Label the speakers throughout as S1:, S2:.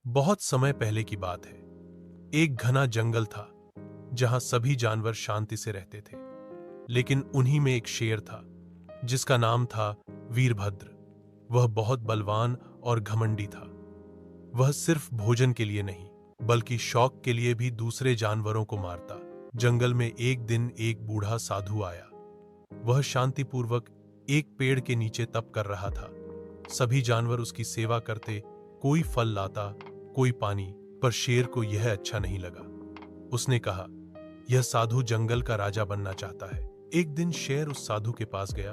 S1: बहुत समय पहले की बात है। एक घना जंगल था जहां सभी जानवर शांति से रहते थे। लेकिन उन्हीं में एक शेर था जिसका नाम था वीरभद्र। वह बहुत बलवान और घमंडी था। वह सिर्फ भोजन के लिए नहीं बल्कि शौक के लिए भी दूसरे जानवरों को मारता। जंगल में एक दिन एक बूढ़ा साधु आया। वह शांतिपूर्वक एक पेड़ के नीचे तप कर रहा था। सभी जानवर उसकी सेवा करते, कोई फल लाता, कोई पानी। पर शेर को यह अच्छा नहीं लगा। उसने कहा, यह साधु जंगल का राजा बनना चाहता है। एक दिन शेर उस साधु के पास गया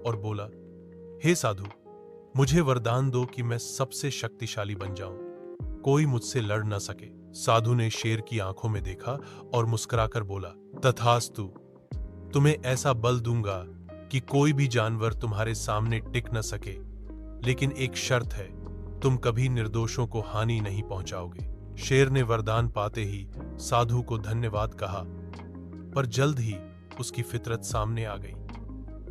S1: और बोला, हे साधु, मुझे वरदान दो कि मैं सबसे शक्तिशाली बन जाऊं, कोई मुझसे लड़ न सके। साधु ने शेर की आंखों में देखा और मुस्कुराकर बोला, तथास्तु, तुम्हें ऐसा बल दूंगा कि कोई भी जानवर तुम्हारे सामने टिक न सके। लेकिन एक शर्त है, तुम कभी निर्दोषों को हानि नहीं पहुंचाओगे। शेर ने वरदान पाते ही साधु को धन्यवाद कहा, पर जल्द ही उसकी फितरत सामने आ गई।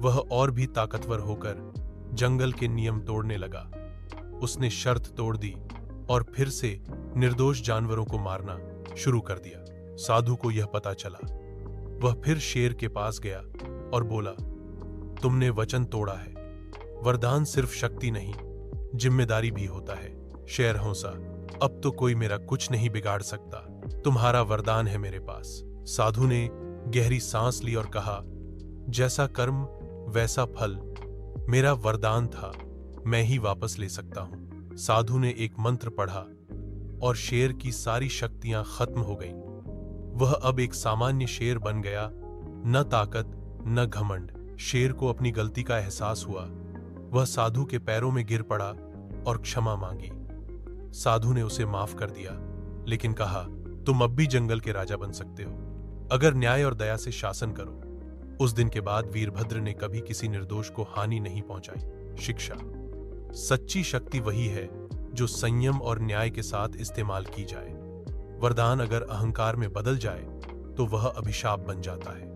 S1: वह और भी ताकतवर होकर जंगल के नियम तोड़ने लगा। उसने शर्त तोड़ दी और फिर से निर्दोष जानवरों को मारना शुरू कर दिया। साधु को यह पता चला। वह फिर शेर के पास गया और बोला, तुमने वचन तोड़ा है। वरदान सिर्फ शक्ति नहीं, जिम्मेदारी भी होता है। शेर हंसा, अब तो कोई मेरा कुछ नहीं बिगाड़ सकता। तुम्हारा वरदान है मेरे पास। साधु ने गहरी सांस ली और कहा, जैसा कर्म वैसा फल। मेरा वरदान था, मैं ही वापस ले सकता हूं। साधु ने एक मंत्र पढ़ा और शेर की सारी शक्तियां खत्म हो गईं। वह अब एक सामान्य शेर बन गया, न ताकत न घमंड। शेर को अपनी गलती का एहसास हुआ। वह साधु के पैरों में गिर पड़ा और क्षमा मांगी। साधु ने उसे माफ कर दिया, लेकिन कहा, तुम अब भी जंगल के राजा बन सकते हो, अगर न्याय और दया से शासन करो। उस दिन के बाद वीरभद्र ने कभी किसी निर्दोष को हानि नहीं पहुंचाई। शिक्षा, सच्ची शक्ति वही है जो संयम और न्याय के साथ इस्तेमाल की जाए। वरदान अगर अहंकार में बदल जाए तो वह अभिशाप बन जाता है।